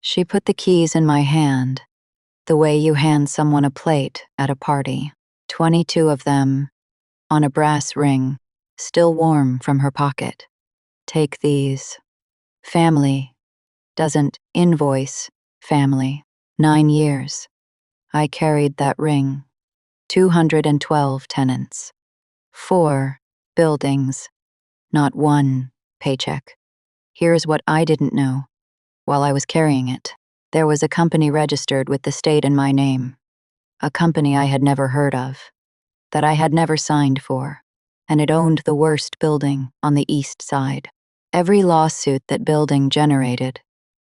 She put the keys in my hand, the way you hand someone a plate at a party. 22 of them, on a brass ring, still warm from her pocket. Take these. Family. Doesn't invoice family. 9 years. I carried that ring. 212 tenants. 4 buildings. Not one paycheck. Here's what I didn't know. While I was carrying it, there was a company registered with the state in my name. A company I had never heard of, that I had never signed for, and it owned the worst building on the east side. Every lawsuit that building generated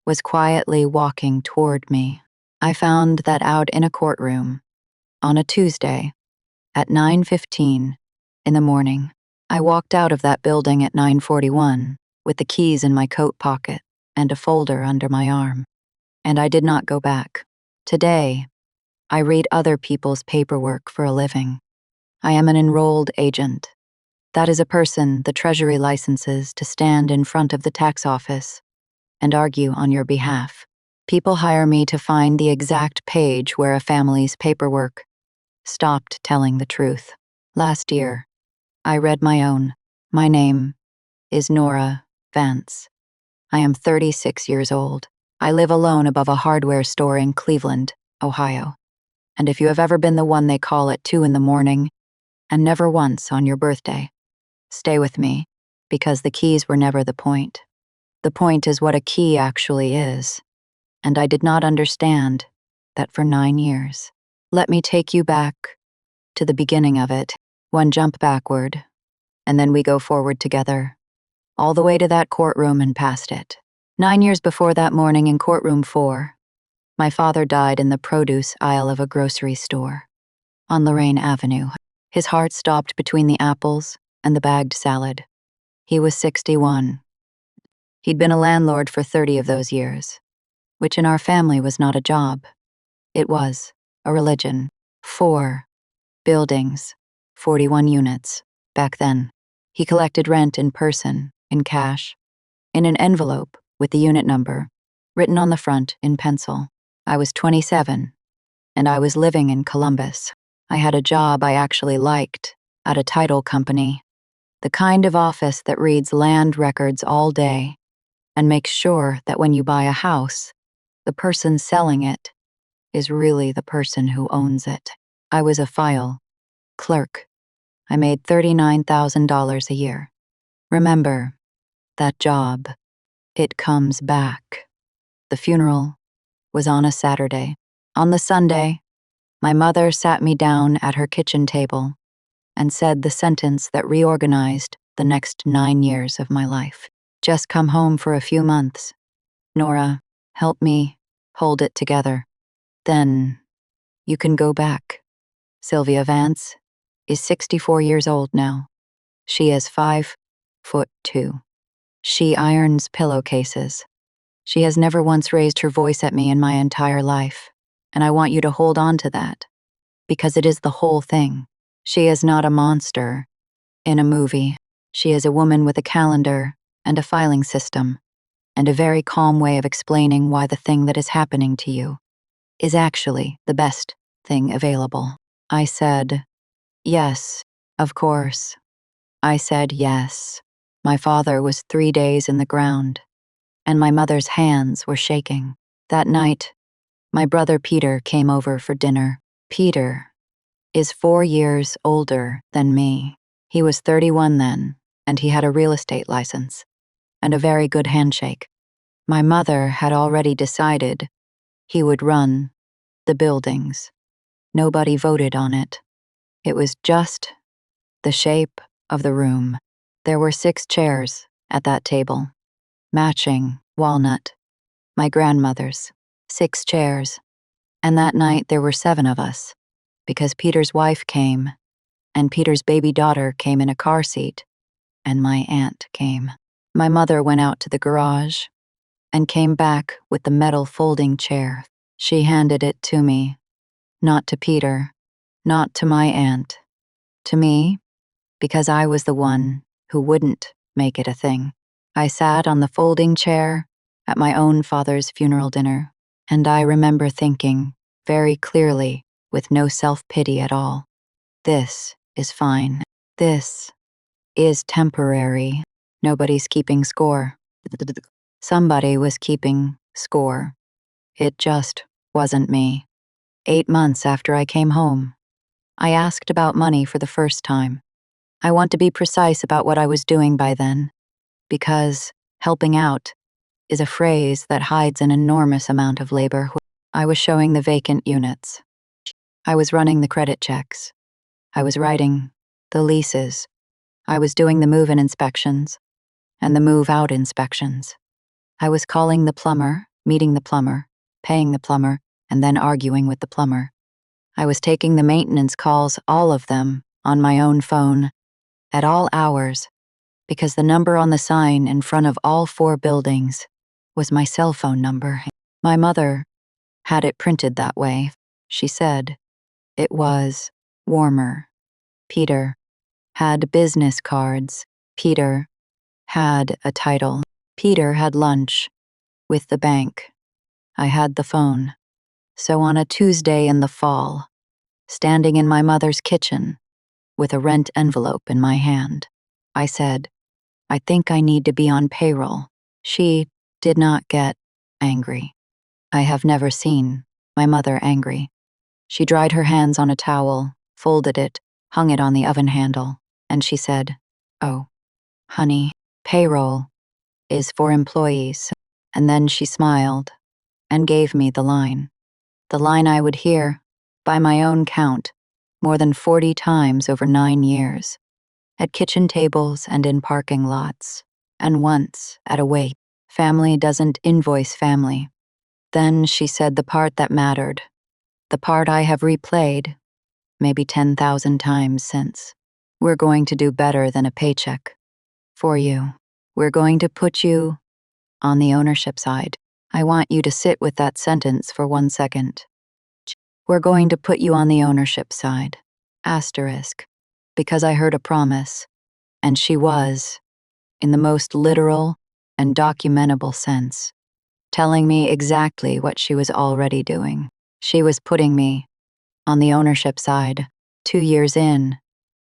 was quietly walking toward me. I found that out in a courtroom on a Tuesday at 9:15 in the morning. I walked out of that building at 9:41 with the keys in my coat pocket and a folder under my arm. And I did not go back. Today, I read other people's paperwork for a living. I am an enrolled agent. That is a person the Treasury licenses to stand in front of the tax office and argue on your behalf. People hire me to find the exact page where a family's paperwork stopped telling the truth. Last year, I read my own. My name is Nora Vance. I am 36 years old. I live alone above a hardware store in Cleveland, Ohio. And if you have ever been the one they call at 2 in the morning, and never once on your birthday, stay with me, because the keys were never the point. The point is what a key actually is. And I did not understand that for 9 years. Let me take you back to the beginning of it. One jump backward, and then we go forward together, all the way to that courtroom and past it. 9 years before that morning in courtroom 4, my father died in the produce aisle of a grocery store on Lorraine Avenue. His heart stopped between the apples and the bagged salad. He was 61. He'd been a landlord for 30 of those years, which in our family was not a job. It was a religion. 4 buildings, 41 units, back then. He collected rent in person, in cash, in an envelope with the unit number, written on the front in pencil. I was 27, and I was living in Columbus. I had a job I actually liked, at a title company, the kind of office that reads land records all day and makes sure that when you buy a house, the person selling it is really the person who owns it. I was a file clerk. I made $39,000 a year. Remember, that job, it comes back. The funeral was on a Saturday. On the Sunday, my mother sat me down at her kitchen table and said the sentence that reorganized the next 9 years of my life. Just come home for a few months. Nora, help me hold it together. Then you can go back. Sylvia Vance is 64 years old now. She is 5'2". She irons pillowcases. She has never once raised her voice at me in my entire life, and I want you to hold on to that, because it is the whole thing. She is not a monster in a movie. She is a woman with a calendar and a filing system, and a very calm way of explaining why the thing that is happening to you is actually the best thing available. I said, yes, of course. I said yes. My father was 3 days in the ground, and my mother's hands were shaking. That night, my brother Peter came over for dinner. Peter is 4 years older than me. He was 31 then, and he had a real estate license and a very good handshake. My mother had already decided he would run the buildings. Nobody voted on it. It was just the shape of the room. There were 6 chairs at that table, matching walnut, my grandmother's. 6 chairs. And that night there were 7 of us, because Peter's wife came, and Peter's baby daughter came in a car seat, and my aunt came. My mother went out to the garage and came back with the metal folding chair. She handed it to me, not to Peter, not to my aunt, to me, because I was the one who wouldn't make it a thing. I sat on the folding chair at my own father's funeral dinner, and I remember thinking, very clearly, with no self-pity at all, this is fine. This is temporary. Nobody's keeping score. Somebody was keeping score. It just wasn't me. 8 months after I came home, I asked about money for the first time. I want to be precise about what I was doing by then, because helping out is a phrase that hides an enormous amount of labor. I was showing the vacant units. I was running the credit checks. I was writing the leases. I was doing the move-in inspections and the move-out inspections. I was calling the plumber, meeting the plumber, paying the plumber, and then arguing with the plumber. I was taking the maintenance calls, all of them, on my own phone, at all hours, because the number on the sign in front of all 4 buildings was my cell phone number. My mother had it printed that way. She said it was warmer. Peter had business cards. Peter had a title. Peter had lunch with the bank. I had the phone. So on a Tuesday in the fall, standing in my mother's kitchen with a rent envelope in my hand, I said, I think I need to be on payroll. She did not get angry. I have never seen my mother angry. She dried her hands on a towel, folded it, hung it on the oven handle, and she said, "Oh, honey, payroll is for employees." And then she smiled and gave me the line I would hear, by my own count, more than 40 times over 9 years, at kitchen tables and in parking lots, and once at a wake. Family doesn't invoice family. Then she said the part that mattered, the part I have replayed, maybe 10,000 times since. We're going to do better than a paycheck. For you. We're going to put you on the ownership side. I want you to sit with that sentence for 1 second. We're going to put you on the ownership side. Asterisk. Because I heard a promise, and she was, in the most literal and documentable sense, telling me exactly what she was already doing. She was putting me on the ownership side. 2 years in,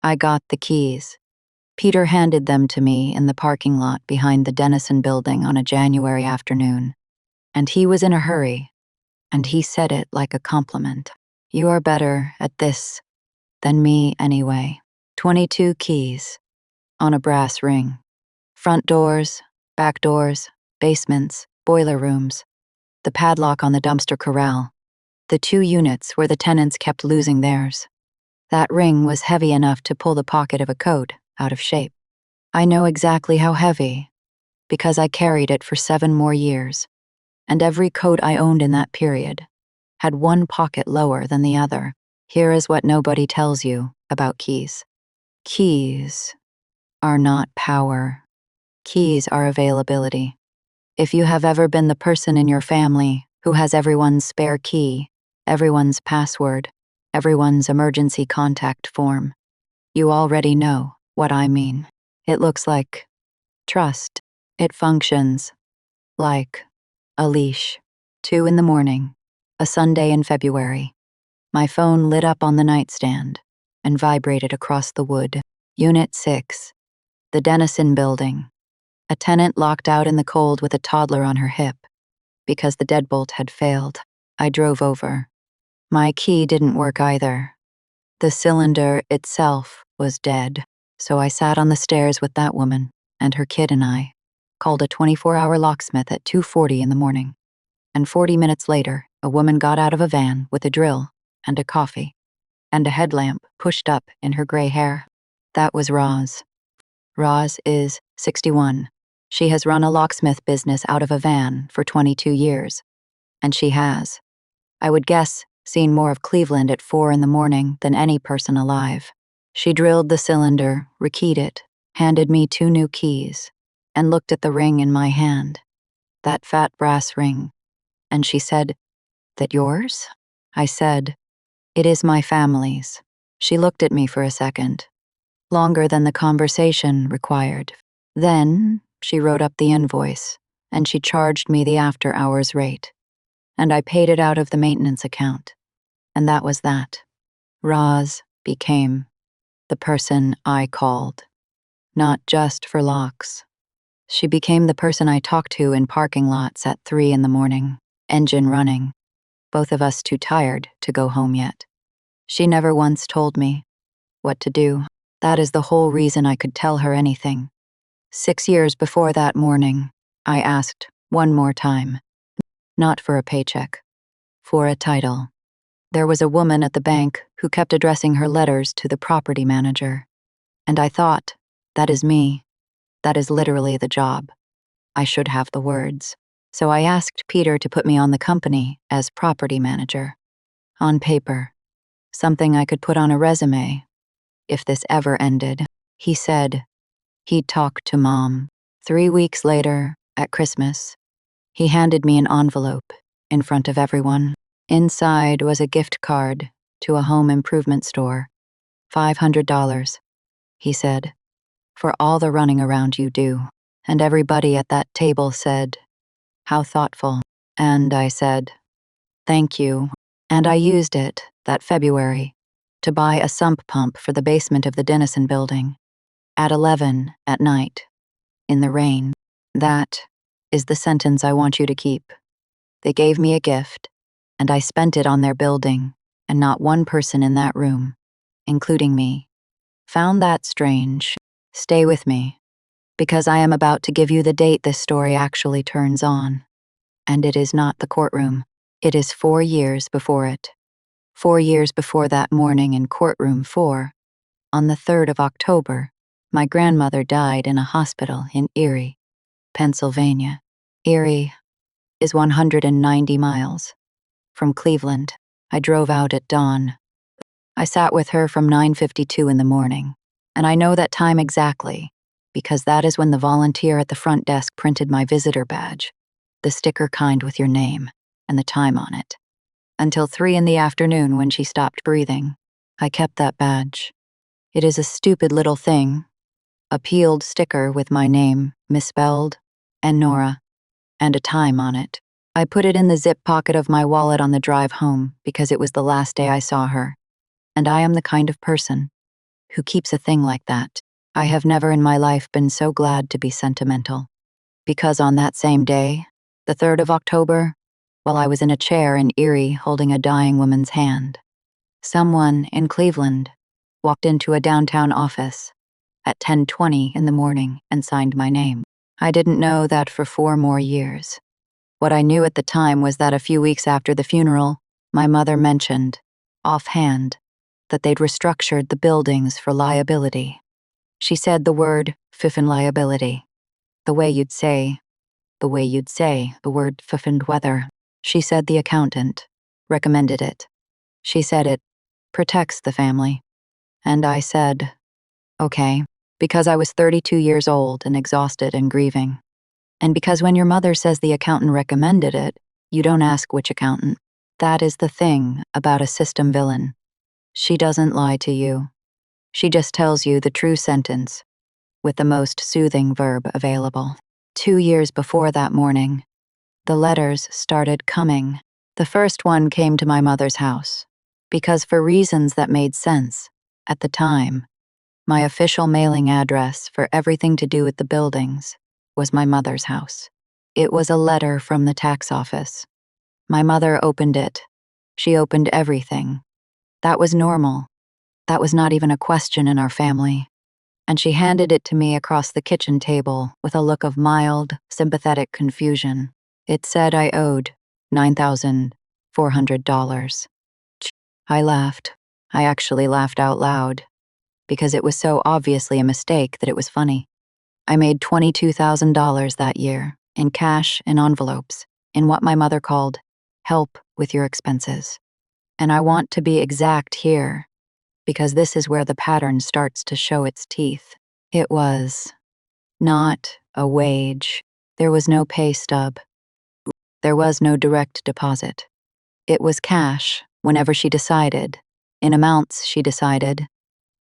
I got the keys. Peter handed them to me in the parking lot behind the Dennison building on a January afternoon. And he was in a hurry, and he said it like a compliment. You are better at this than me anyway. 22 keys on a brass ring. Front doors, back doors, basements, boiler rooms, the padlock on the dumpster corral, the 2 units where the tenants kept losing theirs. That ring was heavy enough to pull the pocket of a coat out of shape. I know exactly how heavy, because I carried it for 7 more years, and every coat I owned in that period had one pocket lower than the other. Here is what nobody tells you about keys. Keys are not power. Keys are availability. If you have ever been the person in your family who has everyone's spare key, everyone's password, everyone's emergency contact form, you already know what I mean. It looks like trust. It functions like a leash. 2 in the morning, a Sunday in February. My phone lit up on the nightstand and vibrated across the wood. Unit 6, the Dennison building. A tenant locked out in the cold with a toddler on her hip because the deadbolt had failed. I drove over. My key didn't work either. The cylinder itself was dead, so I sat on the stairs with that woman and her kid and I called a 24-hour locksmith at 2:40 in the morning. And 40 minutes later, a woman got out of a van with a drill and a coffee and a headlamp pushed up in her gray hair. That was Roz. Roz is 61. She has run a locksmith business out of a van for 22 years. And she has, I would guess, seen more of Cleveland at 4 in the morning than any person alive. She drilled the cylinder, rekeyed it, handed me 2 new keys, and looked at the ring in my hand. That fat brass ring. And she said, "That yours?" I said, "It is my family's." She looked at me for a second, longer than the conversation required. Then she wrote up the invoice and she charged me the after-hours rate, and I paid it out of the maintenance account. And that was that. Roz became the person I called, not just for locks. She became the person I talked to in parking lots at 3 in the morning, engine running, both of us too tired to go home yet. She never once told me what to do. That is the whole reason I could tell her anything. 6 years before that morning, I asked one more time. Not for a paycheck, for a title. There was a woman at the bank who kept addressing her letters to the property manager. And I thought, that is me. That is literally the job. I should have the words. So I asked Peter to put me on the company as property manager. On paper. Something I could put on a resume. If this ever ended, he said he'd talk to Mom. 3 weeks later, at Christmas, he handed me an envelope in front of everyone. Inside was a gift card to a home improvement store. $500, he said, for all the running around you do. And everybody at that table said, how thoughtful. And I said, thank you. And I used it, that February, to buy a sump pump for the basement of the Dennison building. At 11 at night, in the rain. That is the sentence I want you to keep. They gave me a gift, and I spent it on their building, and not one person in that room, including me, found that strange. Stay with me, because I am about to give you the date this story actually turns on. And it is not the courtroom. It is 4 years before it. 4 years before that morning in courtroom 4, on the 3rd of October, my grandmother died in a hospital in Erie, Pennsylvania. Erie is 190 miles from Cleveland. I drove out at dawn. I sat with her from 9:52 in the morning, and I know that time exactly, because that is when the volunteer at the front desk printed my visitor badge, the sticker kind with your name and the time on it. Until 3 in the afternoon when she stopped breathing, I kept that badge. It is a stupid little thing, a peeled sticker with my name, misspelled, and Nora, and a time on it. I put it in the zip pocket of my wallet on the drive home because it was the last day I saw her. And I am the kind of person who keeps a thing like that. I have never in my life been so glad to be sentimental. Because on that same day, the 3rd of October, while I was in a chair in Erie holding a dying woman's hand, someone in Cleveland walked into a downtown office at 10:20 in the morning and signed my name. I didn't know that for 4 more years. What I knew at the time was that a few weeks after the funeral, my mother mentioned, offhand, that they'd restructured the buildings for liability. She said the word "fiffin' liability," the way you'd say the word "fiffined weather." She said the accountant recommended it. She said it protects the family. And I said, okay, because I was 32 years old and exhausted and grieving. And because when your mother says the accountant recommended it, you don't ask which accountant. That is the thing about a system villain. She doesn't lie to you. She just tells you the true sentence, with the most soothing verb available. 2 years before that morning, the letters started coming. The first one came to my mother's house, because for reasons that made sense, at the time, my official mailing address for everything to do with the buildings was my mother's house. It was a letter from the tax office. My mother opened it. She opened everything. That was normal. That was not even a question in our family. And she handed it to me across the kitchen table with a look of mild, sympathetic confusion. It said I owed $9,400. I laughed. I actually laughed out loud, because it was so obviously a mistake that it was funny. I made $22,000 that year, in cash and envelopes, in what my mother called help with your expenses. And I want to be exact here, because this is where the pattern starts to show its teeth. It was not a wage. There was no pay stub. There was no direct deposit. It was cash, whenever she decided, in amounts she decided,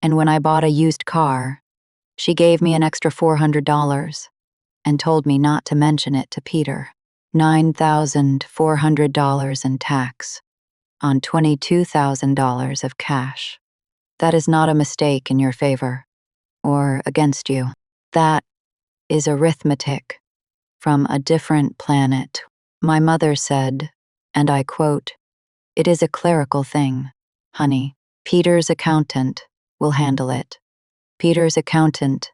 and when I bought a used car, she gave me an extra $400. and told me not to mention it to Peter. $9,400 in tax on $22,000 of cash. That is not a mistake in your favor or against you. That is arithmetic from a different planet. My mother said, and I quote, "It is a clerical thing, honey. Peter's accountant will handle it." Peter's accountant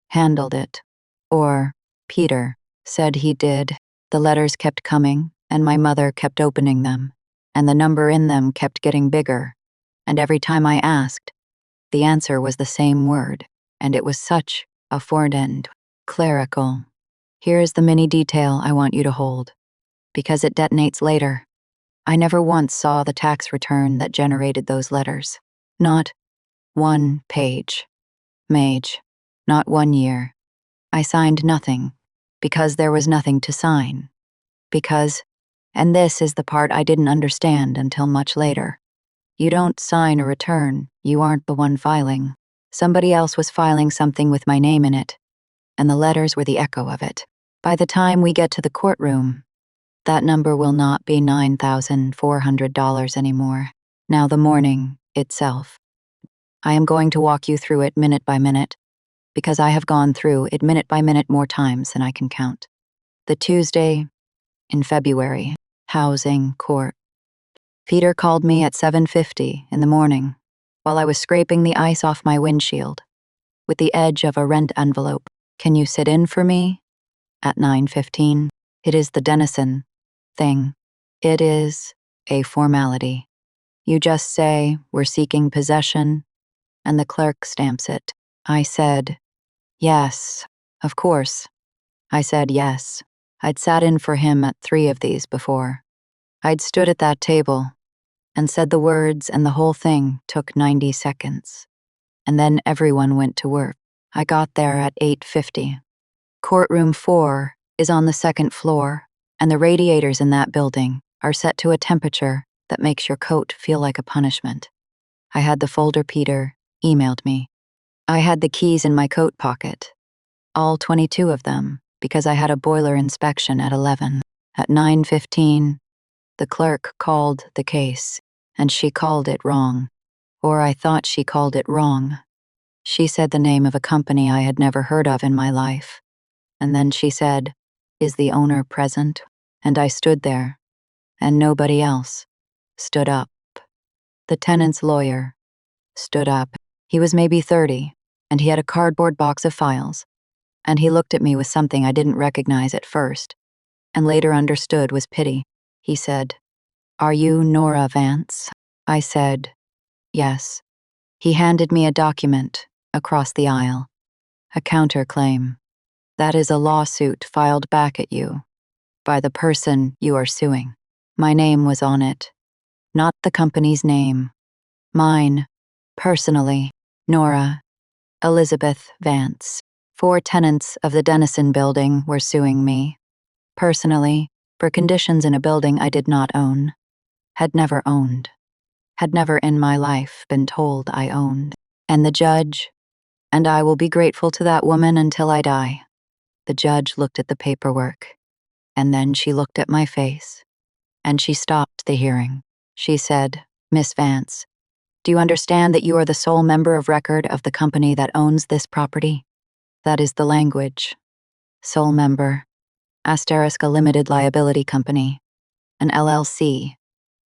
handled it. Or, Peter said he did. The letters kept coming, and my mother kept opening them, and the number in them kept getting bigger. And every time I asked, the answer was the same word, and it was such a forend. Clerical. Here's the mini detail I want you to hold, because it detonates later. I never once saw the tax return that generated those letters. Not one page. Mage. Not 1 year. I signed nothing, because there was nothing to sign. Because, and this is the part I didn't understand until much later, you don't sign a return, you aren't the one filing. Somebody else was filing something with my name in it, and the letters were the echo of it. By the time we get to the courtroom, that number will not be $9,400 anymore. Now the morning itself. I am going to walk you through it minute by minute, because I have gone through it minute by minute more times than I can count. The Tuesday in February, housing court. Peter called me at 7:50 in the morning while I was scraping the ice off my windshield with the edge of a rent envelope. "Can you sit in for me?" At 9:15. It is the Denison thing. It is a formality. You just say, "We're seeking possession," and the clerk stamps it. I said, "Yes, of course." I said yes. I'd sat in for him at 3 of these before. I'd stood at that table and said the words, and the whole thing took 90 seconds. And then everyone went to work. I got there at 8:50. Courtroom 4 is on the second floor, and the radiators in that building are set to a temperature that makes your coat feel like a punishment. I had the folder Peter emailed me. I had the keys in my coat pocket, all 22 of them, because I had a boiler inspection at 11. At 9:15, the clerk called the case, and she called it wrong. Or I thought she called it wrong. She said the name of a company I had never heard of in my life. And then she said, "Is the owner present?" And I stood there, and nobody else stood up. The tenant's lawyer stood up. He was maybe 30, and he had a cardboard box of files. And he looked at me with something I didn't recognize at first, and later understood was pity. He said, "Are you Nora Vance?" I said, "Yes." He handed me a document across the aisle. A counterclaim. That is a lawsuit filed back at you by the person you are suing. My name was on it, not the company's name. Mine, personally, Nora Elizabeth Vance. 4 tenants of the Denison building were suing me, personally, for conditions in a building I did not own, had never owned, had never in my life been told I owned. And the judge, and I will be grateful to that woman until I die. The judge looked at the paperwork, and then she looked at my face, and she stopped the hearing. She said, "Miss Vance, do you understand that you are the sole member of record of the company that owns this property?" That is the language. Sole member. Asterisk a limited liability company. An LLC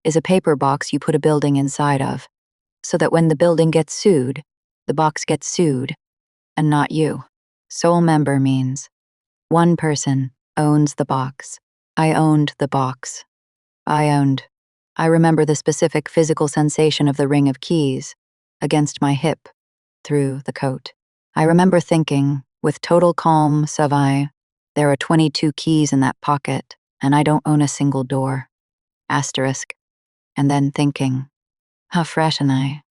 is a paper box you put a building inside of, so that when the building gets sued, the box gets sued, and not you. Sole member means one person owns the box. I owned the box. I remember the specific physical sensation of the ring of keys against my hip through the coat. I remember thinking, with total calm sauve, there are 22 keys in that pocket, and I don't own a single door. Asterisk. And then thinking, how fresh am I?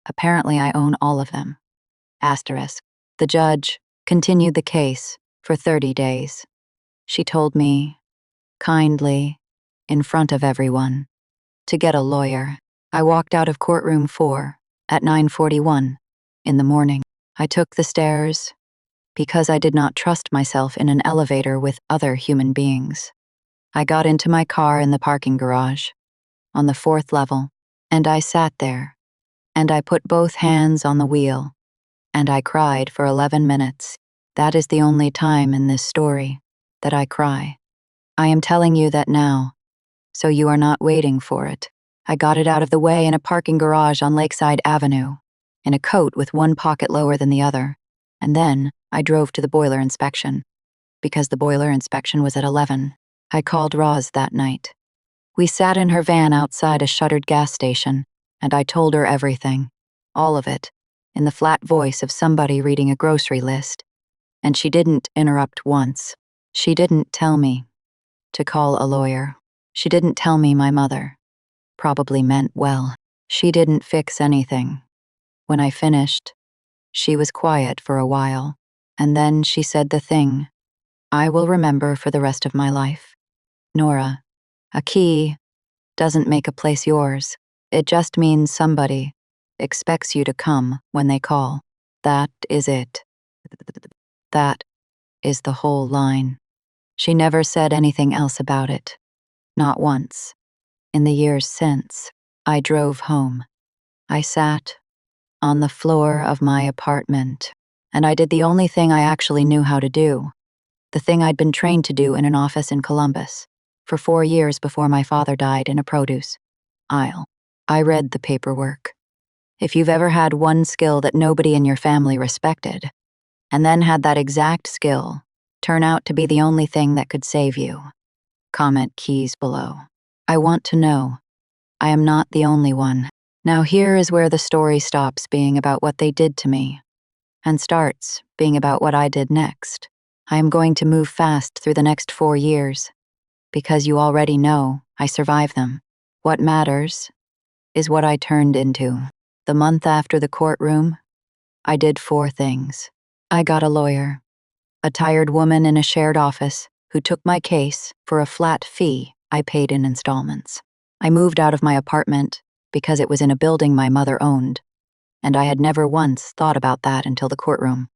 Apparently I own all of them. Asterisk. The judge continued the case for 30 days. She told me, kindly, in front of everyone, to get a lawyer. I walked out of courtroom 4 at 9:41 in the morning. I took the stairs because I did not trust myself in an elevator with other human beings. I got into my car in the parking garage, on the 4th level, and I sat there, and I put both hands on the wheel, and I cried for 11 minutes. That is the only time in this story that I cry. I am telling you that now, so you are not waiting for it. I got it out of the way in a parking garage on Lakeside Avenue, in a coat with one pocket lower than the other, and then I drove to the boiler inspection. Because the boiler inspection was at 11, I called Roz that night. We sat in her van outside a shuttered gas station, and I told her everything, all of it, in the flat voice of somebody reading a grocery list. And she didn't interrupt once. She didn't tell me to call a lawyer. She didn't tell me my mother probably meant well. She didn't fix anything. When I finished, she was quiet for a while, and then she said the thing I will remember for the rest of my life. Nora, a key doesn't make a place yours. It just means somebody expects you to come when they call. That is it. That is the whole line. She never said anything else about it. Not once. In the years since, I drove home. I sat on the floor of my apartment, and I did the only thing I actually knew how to do, the thing I'd been trained to do in an office in Columbus for 4 years before my father died in a produce aisle. I read the paperwork. If you've ever had one skill that nobody in your family respected, and then had that exact skill turn out to be the only thing that could save you, comment keys below. I want to know. I am not the only one. Now here is where the story stops being about what they did to me and starts being about what I did next. I am going to move fast through the next 4 years because you already know I survived them. What matters is what I turned into. The month after the courtroom, I did 4 things. I got a lawyer, a tired woman in a shared office who took my case for a flat fee I paid in installments. I moved out of my apartment because it was in a building my mother owned, and I had never once thought about that until the courtroom.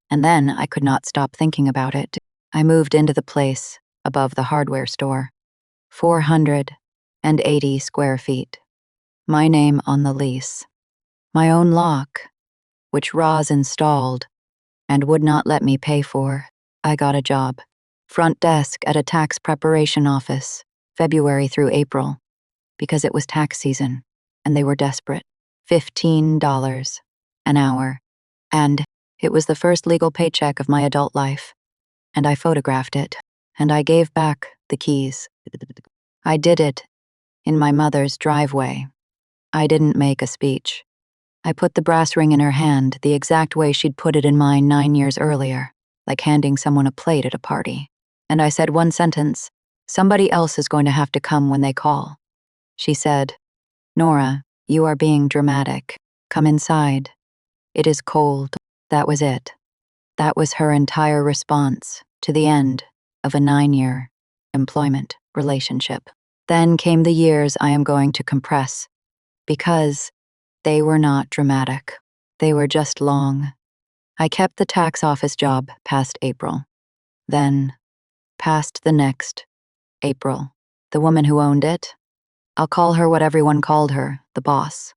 And then I could not stop thinking about it. I moved into the place above the hardware store. 480 square feet. My name on the lease. My own lock, which Roz installed and would not let me pay for. I got a job. Front desk at a tax preparation office, February through April, because it was tax season, and they were desperate. $15 an hour. And it was the first legal paycheck of my adult life. And I photographed it, and I gave back the keys. I did it in my mother's driveway. I didn't make a speech. I put the brass ring in her hand the exact way she'd put it in mine 9 years earlier, like handing someone a plate at a party. And I said one sentence, somebody else is going to have to come when they call. She said, Nora, you are being dramatic. Come inside. It is cold. That was it. That was her entire response to the end of a 9-year employment relationship. Then came the years I am going to compress, because they were not dramatic. They were just long. I kept the tax office job past April. Then, past the next April. The woman who owned it, I'll call her what everyone called her, the boss,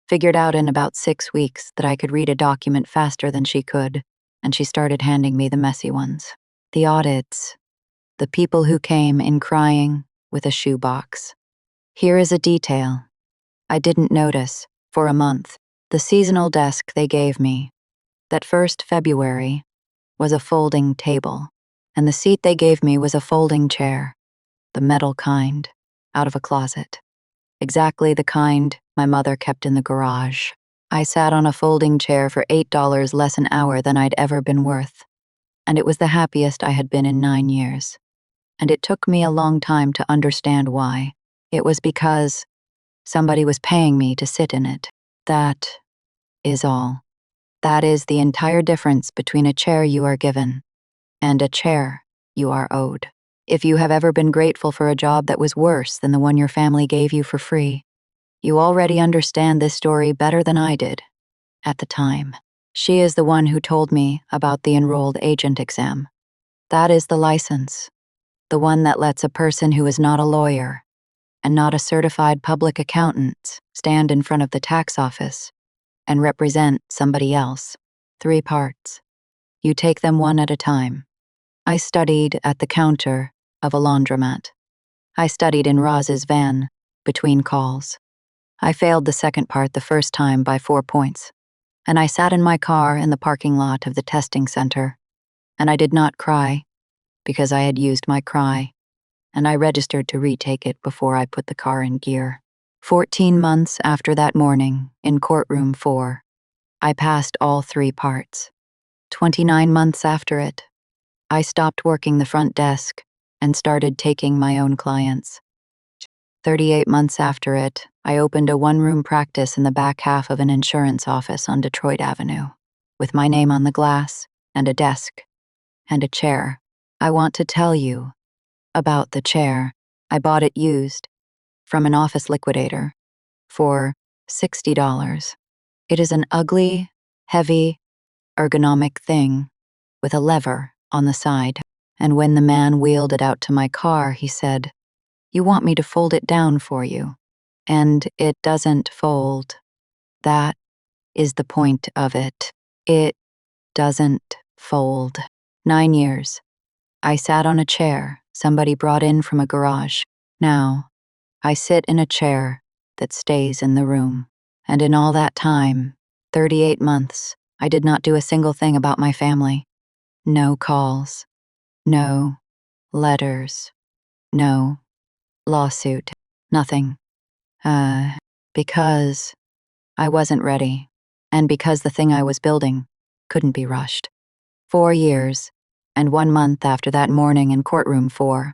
figured out in about 6 weeks that I could read a document faster than she could, and she started handing me the messy ones. The audits. The people who came in crying with a shoebox. Here is a detail I didn't notice for a month. The seasonal desk they gave me, that first February, was a folding table, and the seat they gave me was a folding chair, the metal kind, out of a closet. Exactly the kind my mother kept in the garage. I sat on a folding chair for $8 less an hour than I'd ever been worth, and it was the happiest I had been in 9 years. And it took me a long time to understand why. It was because somebody was paying me to sit in it. That is all. That is the entire difference between a chair you are given and a chair you are owed. If you have ever been grateful for a job that was worse than the one your family gave you for free, you already understand this story better than I did at the time. She is the one who told me about the enrolled agent exam. That is the license, the one that lets a person who is not a lawyer and not a certified public accountant stand in front of the tax office and represent somebody else. 3 parts. You take them one at a time. I studied at the counter of a laundromat. I studied in Roz's van, between calls. I failed the second part the first time by 4 points, and I sat in my car in the parking lot of the testing center, and I did not cry, because I had used my cry, and I registered to retake it before I put the car in gear. 14 months after that morning, in courtroom 4, I passed all 3 parts. 29 months after it, I stopped working the front desk and started taking my own clients. 38 months after it, I opened a one-room practice in the back half of an insurance office on Detroit Avenue, with my name on the glass, and a desk, and a chair. I want to tell you about the chair. I bought it used from an office liquidator for $60. It is an ugly, heavy, ergonomic thing with a lever on the side, and when the man wheeled it out to my car, he said, "You want me to fold it down for you?" And it doesn't fold. That is the point of it. It doesn't fold. 9 years. I sat on a chair somebody brought in from a garage. Now, I sit in a chair that stays in the room. And in all that time, 38 months, I did not do a single thing about my family. No calls. No letters. No lawsuit. Nothing. Because I wasn't ready. And because the thing I was building couldn't be rushed. 4 years, and 1 month after that morning in courtroom 4,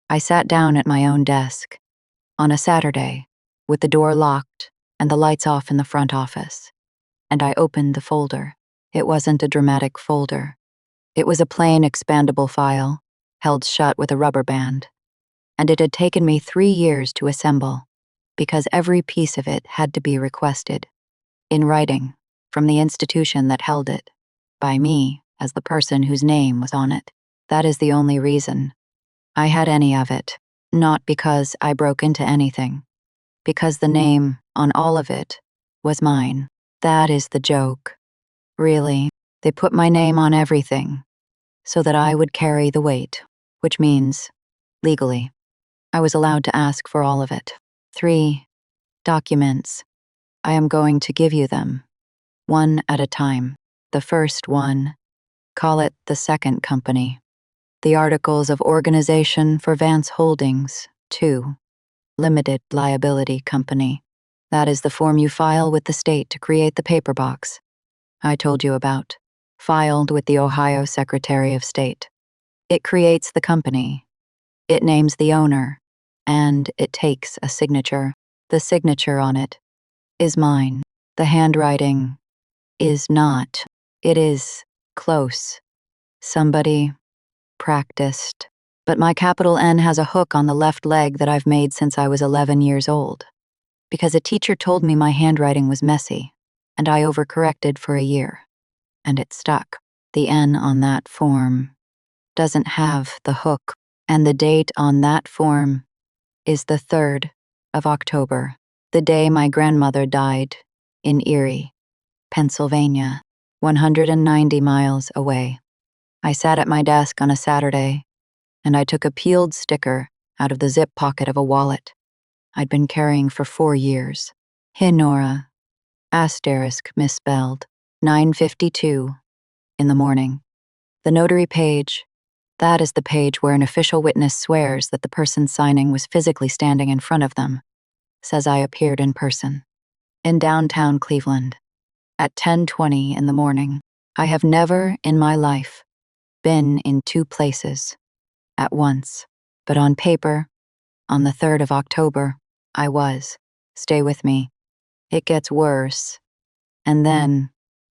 I sat down at my own desk, on a Saturday, with the door locked and the lights off in the front office. And I opened the folder. It wasn't a dramatic folder. It was a plain expandable file, held shut with a rubber band. And it had taken me 3 years to assemble, because every piece of it had to be requested, in writing, from the institution that held it, by me as the person whose name was on it. That is the only reason I had any of it, not because I broke into anything, because the name on all of it was mine. That is the joke. Really, they put my name on everything, so that I would carry the weight, which means, legally, I was allowed to ask for all of it. 3 documents. I am going to give you them, one at a time. The first one, call it the second company. The Articles of Organization for Vance Holdings, 2, Limited Liability Company. That is the form you file with the state to create the paper box I told you about, filed with the Ohio Secretary of State. It creates the company. It names the owner, and it takes a signature. The signature on it is mine. The handwriting is not. It is close. Somebody practiced. But my capital N has a hook on the left leg that I've made since I was 11 years old, because a teacher told me my handwriting was messy, and I overcorrected for a year, and it stuck. The N on that form doesn't have the hook, and the date on that form is the 3rd of October, the day my grandmother died in Erie, Pennsylvania, 190 miles away. I sat at my desk on a Saturday, and I took a peeled sticker out of the zip pocket of a wallet I'd been carrying for 4 years. Hinora, asterisk misspelled, 9:52 in the morning. The notary page, that is the page where an official witness swears that the person signing was physically standing in front of them, says I appeared in person. In downtown Cleveland, at 10:20 in the morning. I have never in my life been in 2 places at once, but on paper, on the 3rd of October, I was. Stay with me. It gets worse, and then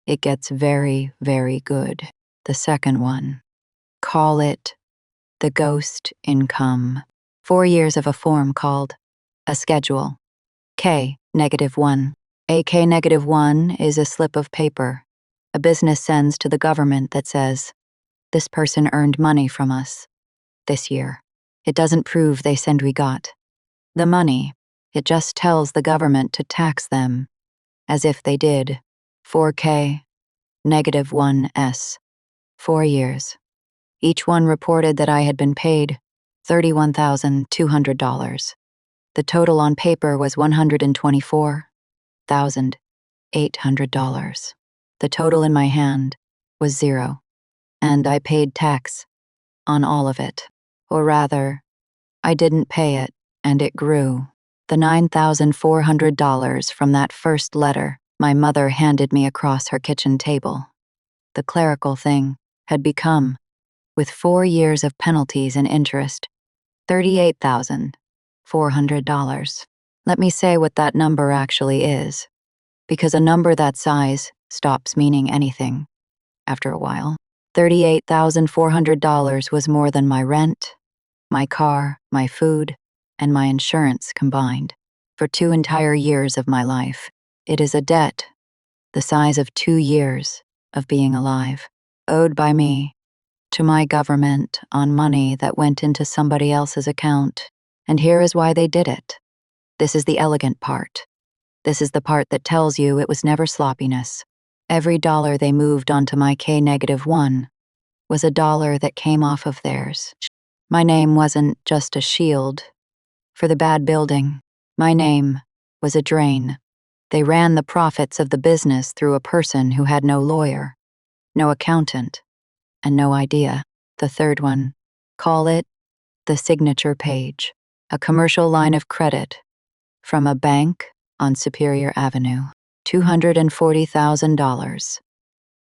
it gets very, very good. The second one. Call it the ghost income. 4 years of a form called a schedule. K-1. A K-1 is a slip of paper a business sends to the government that says, this person earned money from us this year. It doesn't prove they send we got the money. It just tells the government to tax them, as if they did. 4K, -1S, 4 years. Each one reported that I had been paid $31,200. The total on paper was $124,800. The total in my hand was 0, and I paid tax on all of it. Or rather, I didn't pay it, and it grew. The $9,400 from that first letter my mother handed me across her kitchen table. The clerical thing had become, with 4 years of penalties and interest, $38,400. Let me say what that number actually is, because a number that size stops meaning anything after a while. $38,400 was more than my rent, my car, my food, and my insurance combined. For 2 entire years of my life, it is a debt the size of 2 years of being alive, owed by me to my government on money that went into somebody else's account. And here is why they did it. This is the elegant part. This is the part that tells you it was never sloppiness. Every dollar they moved onto my K-1 was a dollar that came off of theirs. My name wasn't just a shield for the bad building. My name was a drain. They ran the profits of the business through a person who had no lawyer, no accountant, and no idea. The third one, call it the signature page, a commercial line of credit from a bank on Superior Avenue, $240,000,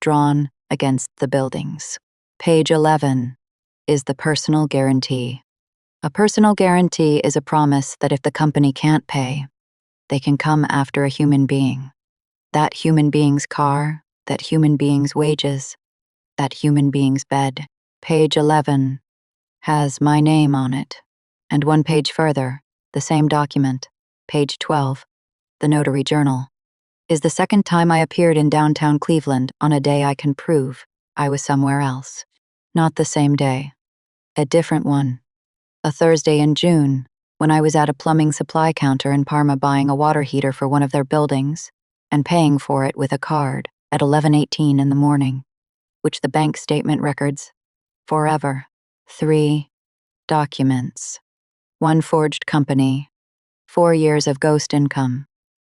drawn against the buildings. Page 11 is the personal guarantee. A personal guarantee is a promise that if the company can't pay, they can come after a human being. That human being's car, that human being's wages, that human being's bed. Page 11 has my name on it. And 1 page further, the same document, page 12, the notary journal, is the second time I appeared in downtown Cleveland on a day I can prove I was somewhere else. Not the same day. A different one. A Thursday in June, when I was at a plumbing supply counter in Parma buying a water heater for one of their buildings and paying for it with a card at 11:18 in the morning, which the bank statement records forever. 3 documents. 1 forged company. 4 years of ghost income.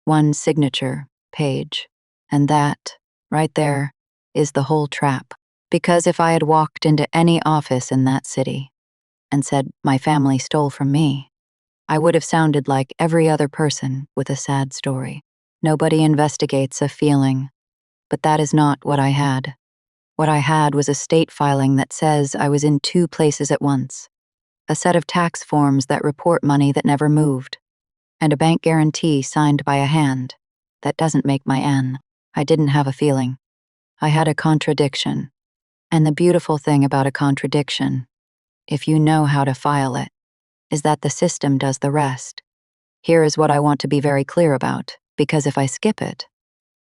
1 signature page. And that, right there, is the whole trap. Because if I had walked into any office in that city and said my family stole from me, I would have sounded like every other person with a sad story. Nobody investigates a feeling, but that is not what I had. What I had was a state filing that says I was in 2 places at once, a set of tax forms that report money that never moved, and a bank guarantee signed by a hand that doesn't make my N. I didn't have a feeling. I had a contradiction. And the beautiful thing about a contradiction, if you know how to file it, is that the system does the rest. Here is what I want to be very clear about, because if I skip it,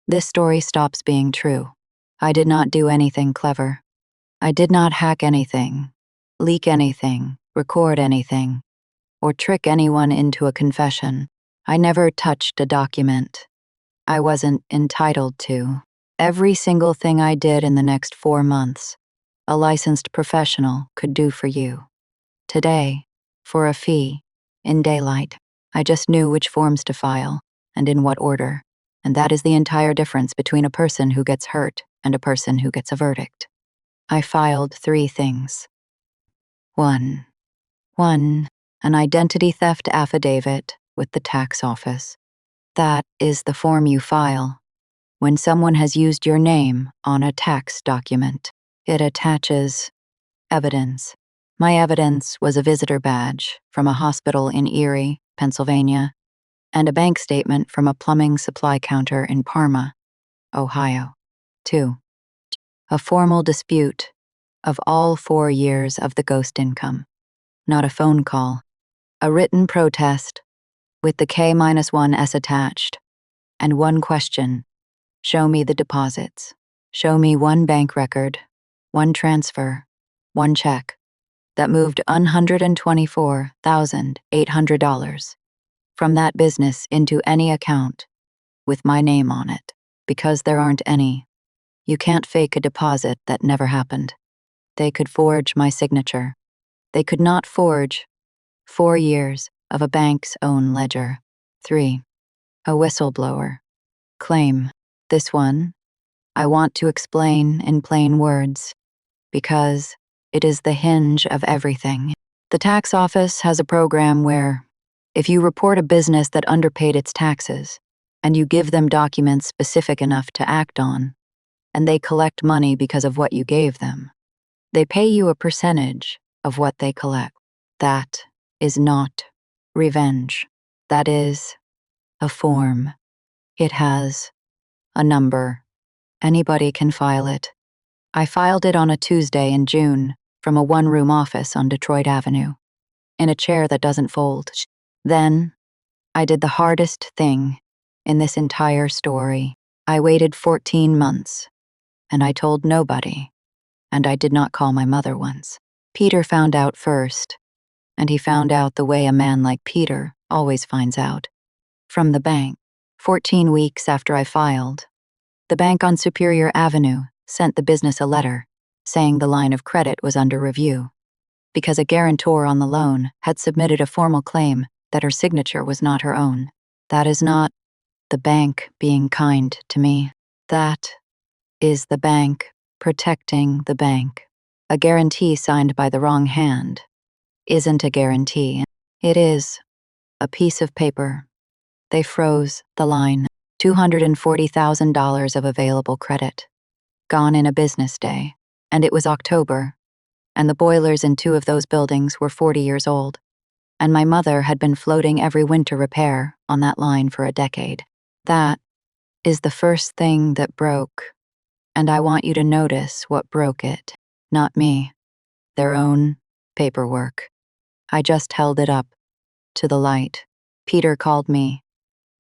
this story stops being true. I did not do anything clever. I did not hack anything, leak anything, record anything, or trick anyone into a confession. I never touched a document I wasn't entitled to. Every single thing I did in the next 4 months, a licensed professional could do for you. Today, for a fee, in daylight, I just knew which forms to file, and in what order, and that is the entire difference between a person who gets hurt and a person who gets a verdict. I filed 3 things. 1, an identity theft affidavit with the tax office. That is the form you file when someone has used your name on a tax document. It attaches evidence. My evidence was a visitor badge from a hospital in Erie, Pennsylvania, and a bank statement from a plumbing supply counter in Parma, Ohio. 2, a formal dispute of all 4 years of the ghost income. Not a phone call, a written protest with the K-1S attached, and 1 question: show me the deposits. Show me one bank record, one transfer, one check that moved $124,800 from that business into any account with my name on it, because there aren't any. You can't fake a deposit that never happened. They could forge my signature. They could not forge 4 years of a bank's own ledger. 3. A whistleblower. Claim. This one, I want to explain in plain words, because it is the hinge of everything. The tax office has a program where, if you report a business that underpaid its taxes, and you give them documents specific enough to act on, and they collect money because of what you gave them, they pay you a percentage of what they collect. That is not revenge. That is a form. It has a number. Anybody can file it. I filed it on a Tuesday in June from a one-room office on Detroit Avenue, in a chair that doesn't fold. Then, I did the hardest thing in this entire story. I waited 14 months, and I told nobody, and I did not call my mother once. Peter found out first, and he found out the way a man like Peter always finds out. From the bank. 14 weeks after I filed, the bank on Superior Avenue sent the business a letter saying the line of credit was under review, because a guarantor on the loan had submitted a formal claim that her signature was not her own. That is not the bank being kind to me. That is the bank protecting the bank. A guarantee signed by the wrong hand isn't a guarantee. It is a piece of paper. They froze the line. $240,000 of available credit. Gone in a business day. And it was October. And the boilers in 2 of those buildings were 40 years old. And my mother had been floating every winter repair on that line for a decade. That is the first thing that broke. And I want you to notice what broke it. Not me. Their own paperwork. I just held it up to the light. Peter called me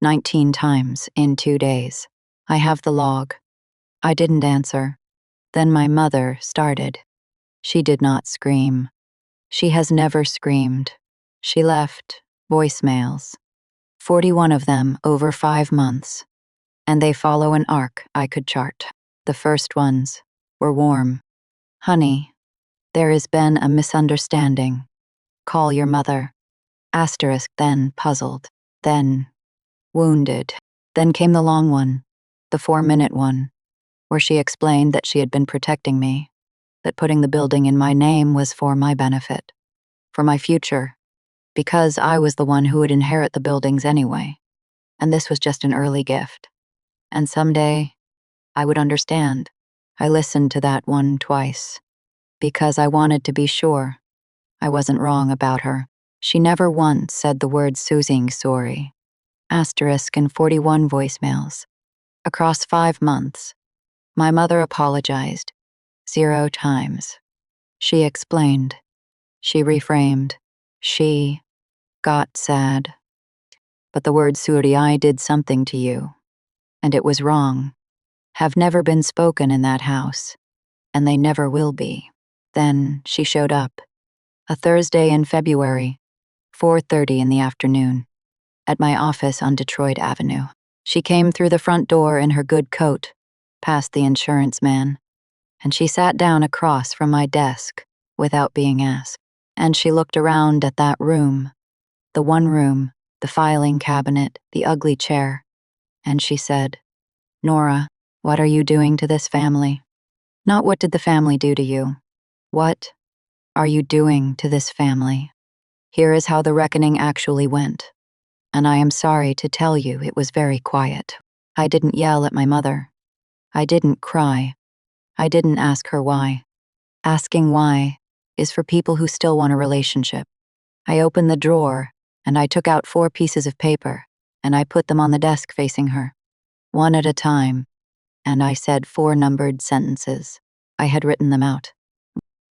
19 times in 2 days. I have the log. I didn't answer. Then my mother started. She did not scream. She has never screamed. She left voicemails. 41 of them over 5 months. And they follow an arc I could chart. The first ones were warm. Honey, there has been a misunderstanding. Call your mother. Asterisk, then puzzled. Then wounded. Then came the long one, the 4-minute one, where she explained that she had been protecting me, that putting the building in my name was for my benefit, for my future, because I was the one who would inherit the buildings anyway, and this was just an early gift. And someday, I would understand. I listened to that one twice, because I wanted to be sure I wasn't wrong about her. She never once said the word Susing sorry. Asterisk in 41 voicemails. Across 5 months, my mother apologized 0 times. She explained. She reframed. She got sad. But the word Suri did something to you, and it was wrong. Have never been spoken in that house, and they never will be. Then she showed up. A Thursday in February, 4:30 in the afternoon. At my office on Detroit Avenue. She came through the front door in her good coat, past the insurance man, and she sat down across from my desk without being asked. And she looked around at that room, the one room, the filing cabinet, the ugly chair, and she said, Nora, what are you doing to this family? Not what did the family do to you? What are you doing to this family? Here is how the reckoning actually went. And I am sorry to tell you it was very quiet. I didn't yell at my mother. I didn't cry. I didn't ask her why. Asking why is for people who still want a relationship. I opened the drawer, and I took out 4 pieces of paper, and I put them on the desk facing her, one at a time, and I said 4 numbered sentences. I had written them out.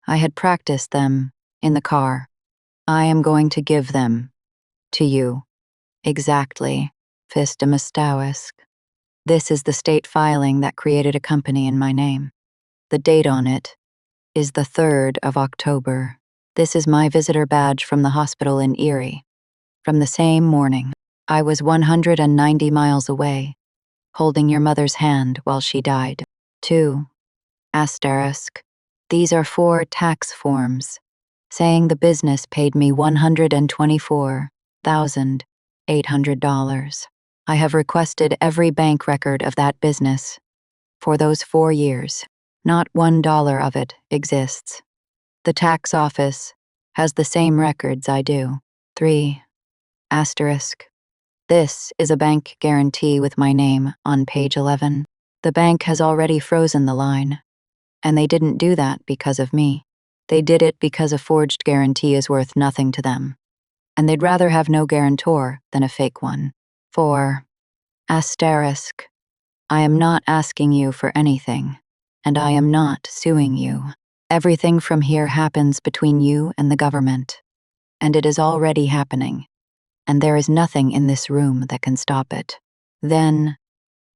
I had practiced them in the car. I am going to give them to you. Exactly. Fistamastawisk. This is the state filing that created a company in my name. The date on it is the 3rd of October. This is my visitor badge from the hospital in Erie. From the same morning, I was 190 miles away, holding your mother's hand while she died. 2. Asterisk. These are 4 tax forms, saying the business paid me $124,800. I have requested every bank record of that business for those 4 years. Not $1 of it exists. The tax office has the same records I do. 3. Asterisk. This is a bank guarantee with my name on page 11. The bank has already frozen the line, and they didn't do that because of me. They did it because a forged guarantee is worth nothing to them, and they'd rather have no guarantor than a fake one. 4. Asterisk. I am not asking you for anything, and I am not suing you. Everything from here happens between you and the government, and it is already happening, and there is nothing in this room that can stop it. Then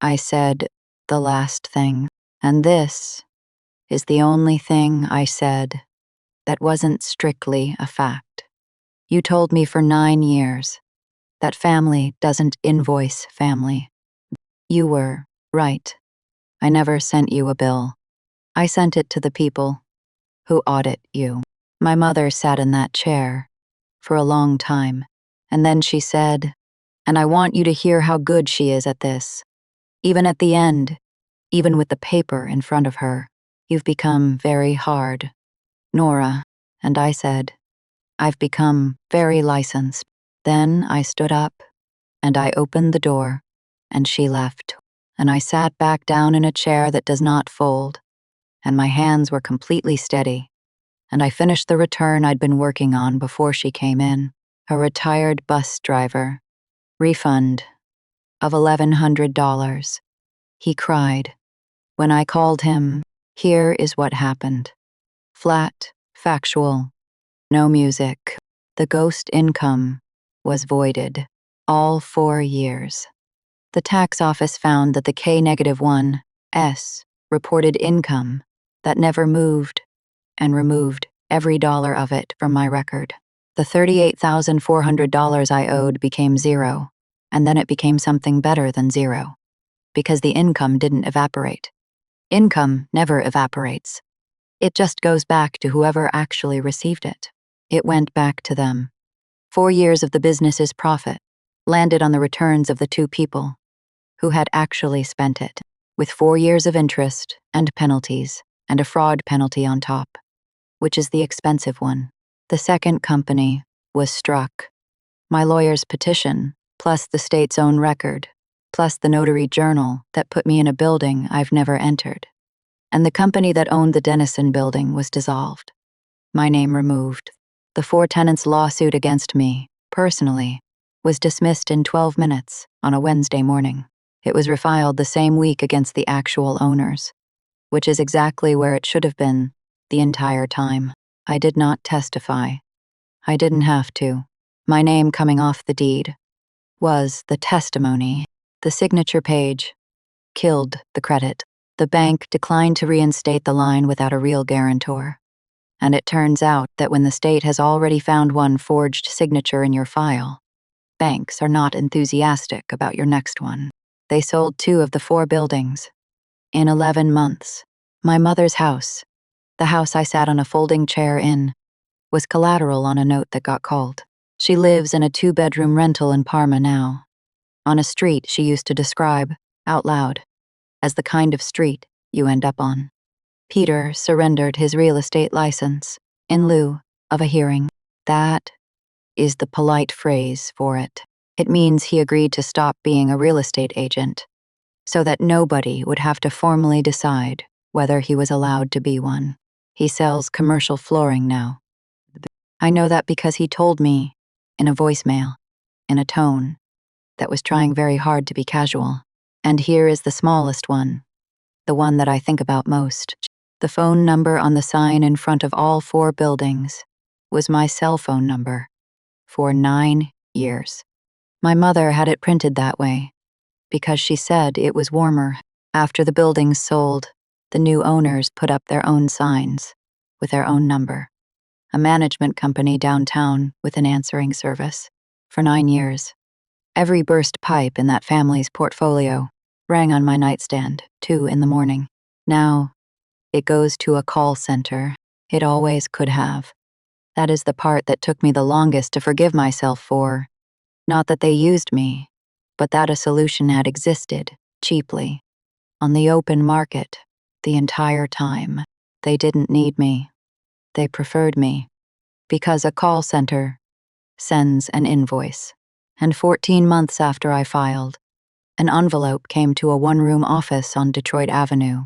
I said the last thing, and this is the only thing I said that wasn't strictly a fact. You told me for 9 years that family doesn't invoice family. You were right. I never sent you a bill. I sent it to the people who audit you. My mother sat in that chair for a long time, and then she said, and I want you to hear how good she is at this. Even at the end, even with the paper in front of her, you've become very hard, Nora. And I said, I've become very licensed. Then I stood up, and I opened the door, and she left, and I sat back down in a chair that does not fold, and my hands were completely steady, and I finished the return I'd been working on before she came in. A retired bus driver. Refund of $1,100. He cried. When I called him, here is what happened. Flat, factual, no music. The ghost income was voided. All 4 years. The tax office found that the K-1S reported income that never moved and removed every dollar of it from my record. The $38,400 I owed became zero, and then it became something better than zero, because the income didn't evaporate. Income never evaporates. It just goes back to whoever actually received it. It went back to them. 4 years of the business's profit landed on the returns of the 2 people who had actually spent it, with 4 years of interest and penalties and a fraud penalty on top, which is the expensive one. The second company was struck. My lawyer's petition, plus the state's own record, plus the notary journal that put me in a building I've never entered. And the company that owned the Dennison building was dissolved. My name removed. The 4 tenants' lawsuit against me, personally, was dismissed in 12 minutes on a Wednesday morning. It was refiled the same week against the actual owners, which is exactly where it should have been the entire time. I did not testify. I didn't have to. My name coming off the deed was the testimony. The signature page killed the credit. The bank declined to reinstate the line without a real guarantor. And it turns out that when the state has already found one forged signature in your file, banks are not enthusiastic about your next one. They sold 2 of the 4 buildings in 11 months. My mother's house, the house I sat on a folding chair in, was collateral on a note that got called. She lives in a 2-bedroom rental in Parma now, on a street she used to describe, out loud, as the kind of street you end up on. Peter surrendered his real estate license in lieu of a hearing. That is the polite phrase for it. It means he agreed to stop being a real estate agent, so that nobody would have to formally decide whether he was allowed to be one. He sells commercial flooring now. I know that because he told me in a voicemail, in a tone that was trying very hard to be casual. And here is the smallest one, the one that I think about most. The phone number on the sign in front of all 4 buildings was my cell phone number for 9 years. My mother had it printed that way, because she said it was warmer. After the buildings sold, the new owners put up their own signs with their own number. A management company downtown with an answering service. For 9 years, every burst pipe in that family's portfolio rang on my nightstand, 2 in the morning. Now, it goes to a call center. It always could have. That is the part that took me the longest to forgive myself for. Not that they used me, but that a solution had existed, cheaply, on the open market, the entire time. They didn't need me. They preferred me. Because a call center sends an invoice. And 14 months after I filed, an envelope came to a one-room office on Detroit Avenue,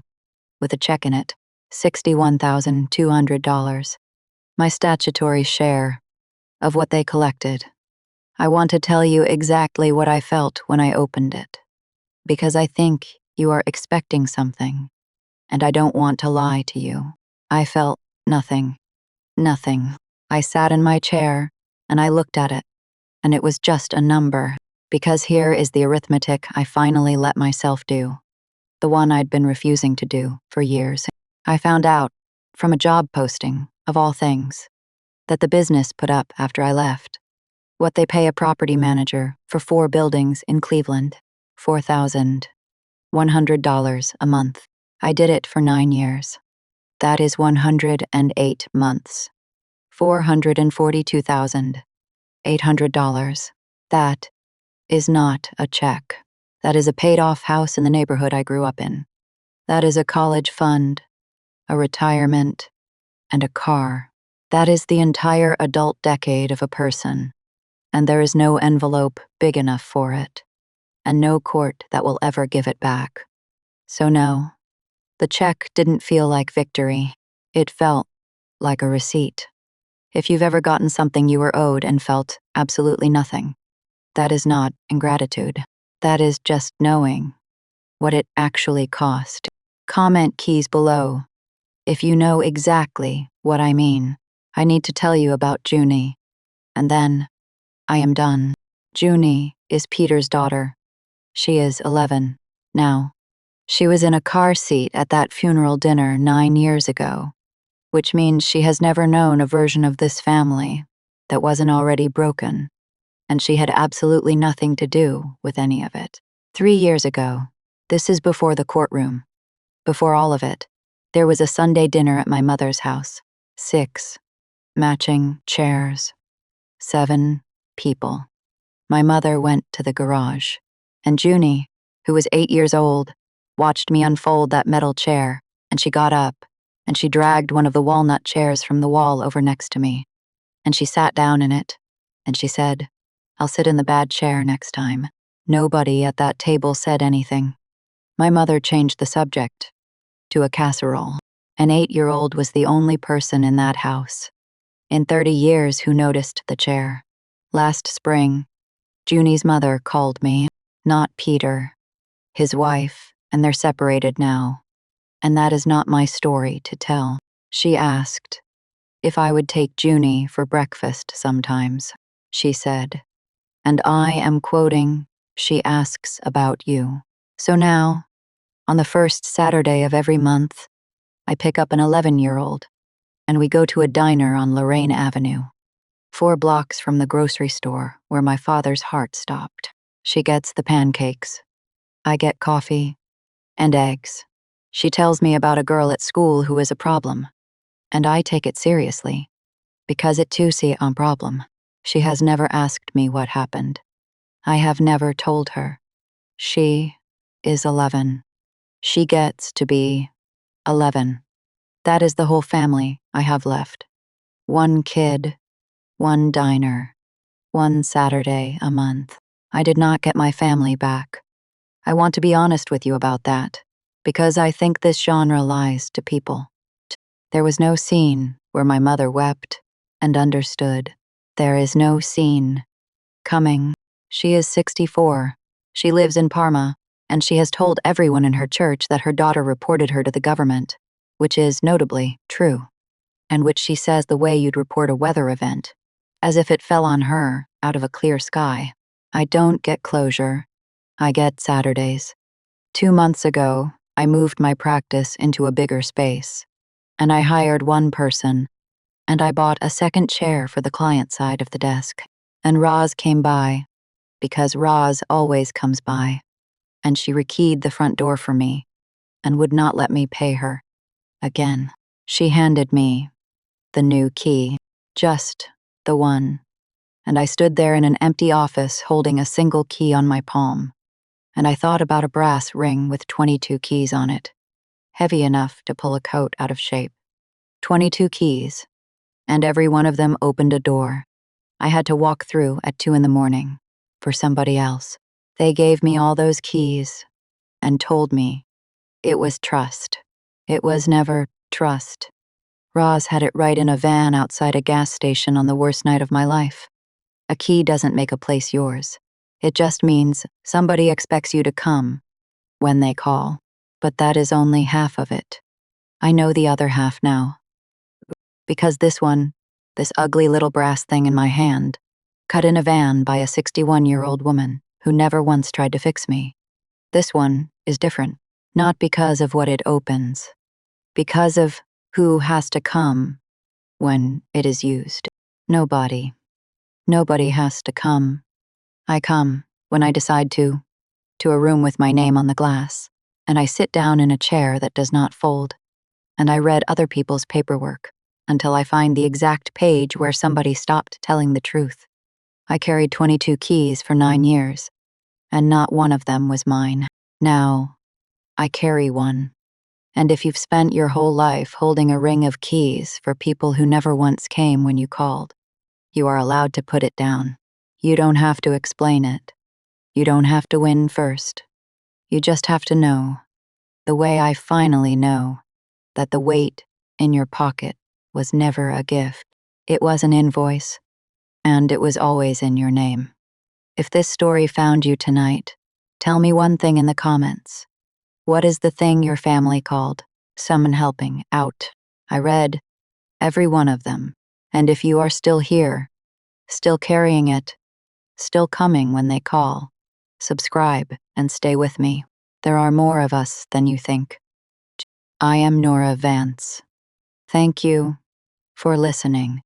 with a check in it, $61,200, my statutory share of what they collected. I want to tell you exactly what I felt when I opened it, because I think you are expecting something, and I don't want to lie to you. I felt nothing. Nothing. I sat in my chair, and I looked at it, and it was just a number, because here is the arithmetic I finally let myself do. The one I'd been refusing to do for years. I found out, from a job posting, of all things, that the business put up after I left. What they pay a property manager for 4 buildings in Cleveland, $4,100 a month. I did it for 9 years. That is 108 months. $442,800. That is not a check. That is a paid-off house in the neighborhood I grew up in. That is a college fund, a retirement, and a car. That is the entire adult decade of a person. And there is no envelope big enough for it, and no court that will ever give it back. So no, the check didn't feel like victory. It felt like a receipt. If you've ever gotten something you were owed and felt absolutely nothing, that is not ingratitude. That is just knowing what it actually cost. Comment keys below if you know exactly what I mean. I need to tell you about Junie, and then I am done. Junie is Peter's daughter. She is 11 now. She was in a car seat at that funeral dinner 9 years ago, which means she has never known a version of this family that wasn't already broken, and she had absolutely nothing to do with any of it. 3 years ago, this is before the courtroom, before all of it, there was a Sunday dinner at my mother's house. 6 matching chairs. 7 people. My mother went to the garage, and Junie, who was 8 years old, watched me unfold that metal chair, and she got up, and she dragged one of the walnut chairs from the wall over next to me, and she sat down in it, and she said, "I'll sit in the bad chair next time." Nobody at that table said anything. My mother changed the subject to a casserole. An 8-year-old was the only person in that house, in 30 years, who noticed the chair. Last spring, Junie's mother called me, not Peter, his wife, and they're separated now. And that is not my story to tell. She asked if I would take Junie for breakfast sometimes, she said. And I am quoting, "She asks about you." So now, on the first Saturday of every month, I pick up an 11-year-old, and we go to a diner on Lorraine Avenue, 4 blocks from the grocery store where my father's heart stopped. She gets the pancakes. I get coffee and eggs. She tells me about a girl at school who is a problem, and I take it seriously, because it too see a problem. She has never asked me what happened. I have never told her. She is 11. She gets to be 11. That is the whole family I have left. 1 kid, 1 diner, 1 Saturday a month. I did not get my family back. I want to be honest with you about that, because I think this genre lies to people. There was no scene where my mother wept and understood. There is no scene coming. She is 64. She lives in Parma, and she has told everyone in her church that her daughter reported her to the government, which is notably true, and which she says the way you'd report a weather event, as if it fell on her out of a clear sky. I don't get closure. I get Saturdays. 2 months ago, I moved my practice into a bigger space, and I hired one person, and I bought a second chair for the client side of the desk. And Roz came by, because Roz always comes by, and she rekeyed the front door for me and would not let me pay her. Again, she handed me the new key, just the one, and I stood there in an empty office holding a single key on my palm, and I thought about a brass ring with 22 keys on it, heavy enough to pull a coat out of shape. 22 keys, and every one of them opened a door I had to walk through at 2 a.m. for somebody else. They gave me all those keys and told me it was trust. It was never trust. Roz had it right in a van outside a gas station on the worst night of my life. A key doesn't make a place yours. It just means somebody expects you to come when they call. But that is only half of it. I know the other half now. Because this ugly little brass thing in my hand, cut in a van by a 61-year-old woman who never once tried to fix me. This one is different, not because of what it opens, because of who has to come when it is used. Nobody. Nobody has to come. I come when I decide to a room with my name on the glass, and I sit down in a chair that does not fold, and I read other people's paperwork until I find the exact page where somebody stopped telling the truth. I carried 22 keys for 9 years, and not one of them was mine. Now, I carry one. And if you've spent your whole life holding a ring of keys for people who never once came when you called, you are allowed to put it down. You don't have to explain it. You don't have to win first. You just have to know, the way I finally know, that the weight in your pocket was never a gift. It was an invoice, and it was always in your name. If this story found you tonight, tell me one thing in the comments. What is the thing your family called someone helping out? I read every one of them, and if you are still here, still carrying it, still coming when they call, subscribe and stay with me. There are more of us than you think. I am Nora Vance. Thank you for listening.